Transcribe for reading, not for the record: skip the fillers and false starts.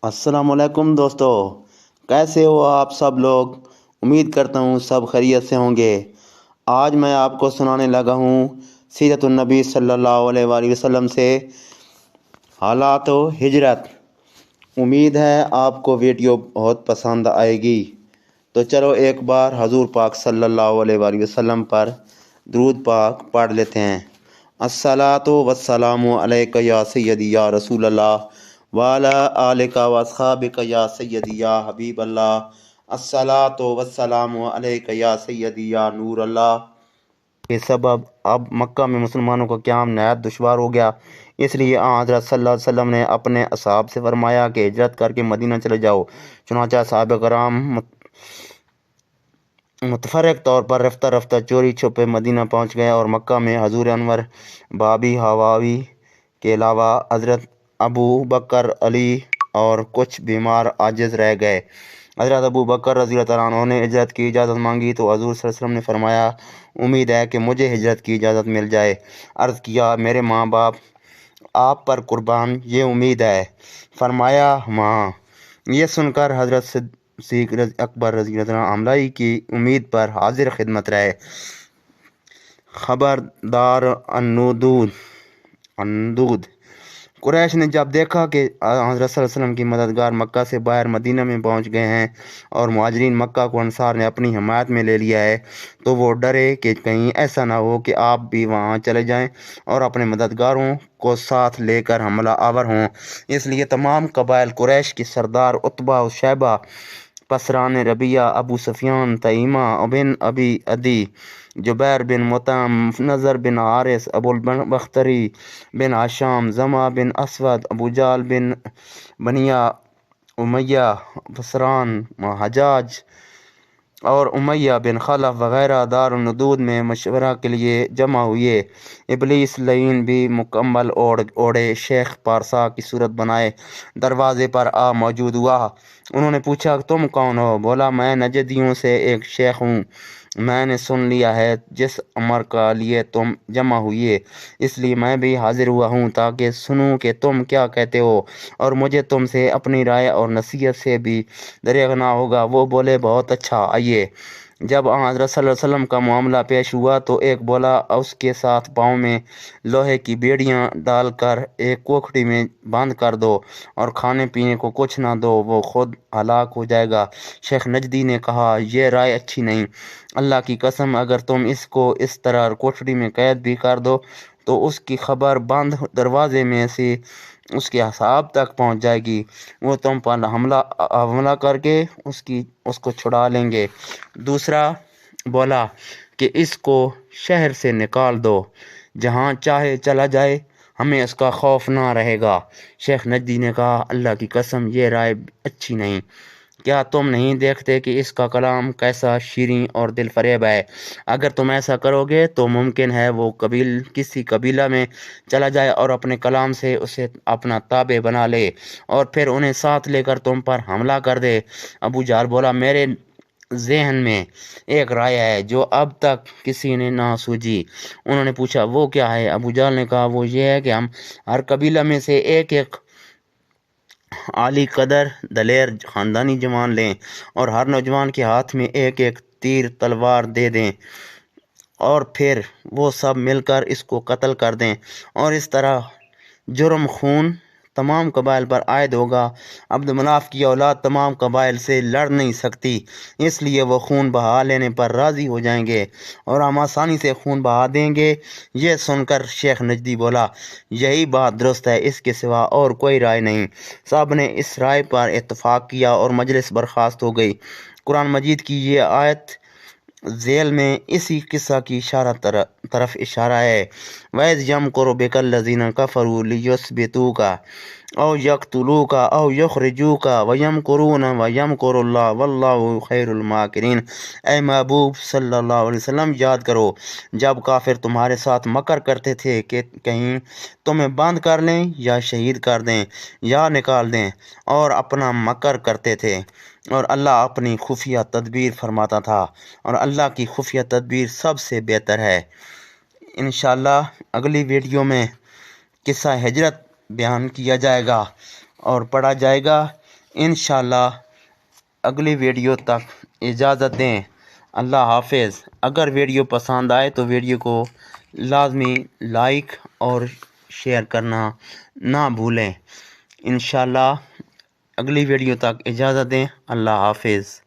अस्सलाम वालेकुम दोस्तों। कैसे हो आप सब लोग? उम्मीद करता हूँ सब खैरियत से होंगे। आज मैं आपको सुनाने लगा हूँ सीरतुन नबी सल्लल्लाहु अलैहि वसल्लम से हालात हिजरत। उम्मीद है आपको वीडियो बहुत पसंद आएगी। तो चलो एक बार हजूर पाक सल्लल्लाहु अलैहि वसल्लम पर दुरूद पाक पढ़ लेते हैं। अस्सलातु वस्सलामु अलैका या सय्यदी या रसूल अल्लाह वाला आलिका व अस्हाबिका या सय्यदी या हबीब अल्लाह। अस्सलातु वस्सलामु अलैका या सय्यदी या नूर अल्लाह। के सबब अब मक्का में मुसलमानों का क़याम नहायत दुश्वार हो गया। इसलिए हज़रत सल्लल्लाहु अलैहि वसल्लम ने अपने असहाब से फरमाया कि हिजरत करके मदीना चले जाओ। चुनांचे सहाबा कराम मुतफरक तौर पर रफ्ता रफ्ता चोरी छुपे मदीना पहुंच गए और मक्का में हजूर अनवर बाबी हवावी के अलावा हज़रत अबू बकर अली और कुछ बीमार आजिज़ रह गए। हज़रत अबू बकर रज़ी अल्लाह अन्हु ने हिजरत की इजाज़त मांगी तो हजूर सल्लल्लाहु अलैहि वसल्लम ने फरमाया, उम्मीद है कि मुझे हिजरत की इजाज़त मिल जाए। अर्ज़ किया, मेरे माँ बाप आप पर कुर्बान, ये उम्मीद है। फरमाया, हाँ। ये सुनकर हज़रत सिद्दीक़ अकबर रज़ी अल्लाह अन्हु हमलाई की उम्मीद पर हाजिर खिदमत रहे। खबरदार अंदूद कुरैश ने जब देखा कि हज़रत सल्लल्लाहु अलैहि वसल्लम की मददगार मक्का से बाहर मदीना में पहुंच गए हैं और मुहाजिरीन मक्का को अंसार ने अपनी हिमायत में ले लिया है, तो वो डरे कि कहीं ऐसा ना हो कि आप भी वहां चले जाएं और अपने मददगारों को साथ लेकर हमला आवर हों। इसलिए तमाम कबाइल कुरैश के सरदार उतबा और शैबा, पसरान रबिया, अबू सुफियान, तईमा बिन अबी अदी, जुबैर बिन मुताम, नज़र बिन हारिस, अबुल बख्तरी बिन आशाम, जमा बिन असवद, अबू जाल बिन बनिया उमैया, बसरान, हजाज और उमैया बिन खलफ वगैरह दारुल नदूद में मशवरा के लिए जमा हुए। इबलीस लईन भी मुकम्मल ओढ़े शेख पारसा की सूरत बनाए दरवाज़े पर आ मौजूद हुआ। उन्होंने पूछा, तुम कौन हो? बोला, मैं नजदियों से एक शेख हूँ। मैंने सुन लिया है जिस अमर का लिए तुम जमा हुए, इसलिए मैं भी हाजिर हुआ हूँ ताकि सुनूं कि तुम क्या कहते हो और मुझे तुमसे अपनी राय और नसीहत से भी दरिग़ ना होगा। वो बोले, बहुत अच्छा, आइए। जब हज़रत सल्लल्लाहु अलैहि वसल्लम का मामला पेश हुआ तो एक बोला, उसके साथ पाँव में लोहे की बेड़ियां डालकर एक कोठरी में बंद कर दो और खाने पीने को कुछ ना दो, वो खुद हलाक हो जाएगा। शेख नजदी ने कहा, यह राय अच्छी नहीं। अल्लाह की कसम, अगर तुम इसको इस तरह कोठरी में कैद भी कर दो तो उसकी खबर बंद दरवाजे में से उसके असहाब तक पहुंच जाएगी। वो तुम पर हमला करके उसको छुड़ा लेंगे। दूसरा बोला कि इसको शहर से निकाल दो, जहां चाहे चला जाए, हमें इसका खौफ ना रहेगा। शेख नजदी ने कहा, अल्लाह की कसम, ये राय अच्छी नहीं। क्या तुम नहीं देखते कि इसका कलाम कैसा शीरीं और दिल फरेब है? अगर तुम ऐसा करोगे तो मुमकिन है वो किसी कबीला में चला जाए और अपने कलाम से उसे अपना ताबे बना ले और फिर उन्हें साथ लेकर तुम पर हमला कर दे। अबू जहल बोला, मेरे ज़हन में एक राय है जो अब तक किसी ने ना सूझी। उन्होंने पूछा, वो क्या है? अबू जहल ने कहा, वो ये है कि हम हर कबीला में से एक एक आली कदर दलेर ख़ानदानी जवान लें और हर नौजवान के हाथ में एक एक तीर तलवार दे दें और फिर वो सब मिलकर इसको कत्ल कर दें और इस तरह जुर्म खून तमाम कबाइल पर आयद होगा। अब्द मनाफ की औलाद तमाम कबाइल से लड़ नहीं सकती, इसलिए वो खून बहा लेने पर राज़ी हो जाएंगे और हम आसानी से खून बहा देंगे। ये सुनकर शेख नजदी बोला, यही बात दुरुस्त है, इसके सिवा और कोई राय नहीं। सब ने इस राय पर इत्तफाक किया और मजलिस बर्खास्त हो गई। कुरान मजीद की ये आयत ज़ेल में इसी किस्सा की तरफ इशारा है। वैज़ यमकुरु बिकल लज़ीना कफ़रू लियुस्बितूका औ यक़्तुलूका औ युख़रिजूका व यमकुरून व यमकुरुल्लाह वल्लाहु खैरुल माकिरीन। ऐ महबूब सल्लल्लाहु अलैहि वसल्लम, याद करो जब काफिर तुम्हारे साथ मकर करते थे कि कहीं तुम्हें बंद कर लें या शहीद कर दें या निकाल दें, और अपना मकर करते थे और अल्लाह अपनी खुफिया तदबीर फरमाता था और अल्लाह की खुफिया तदबीर सबसे बेहतर है। इंशाअल्लाह अगली वीडियो में किस्सा हिजरत बयान किया जाएगा اور پڑھا جائے گا انشاءاللہ۔ اگلی ویڈیو تک اجازت دیں، اللہ حافظ۔ اگر ویڈیو پسند آئے تو ویڈیو کو لازمی لائک اور شیئر کرنا نہ بھولیں۔ انشاءاللہ اگلی ویڈیو تک اجازت دیں، اللہ حافظ۔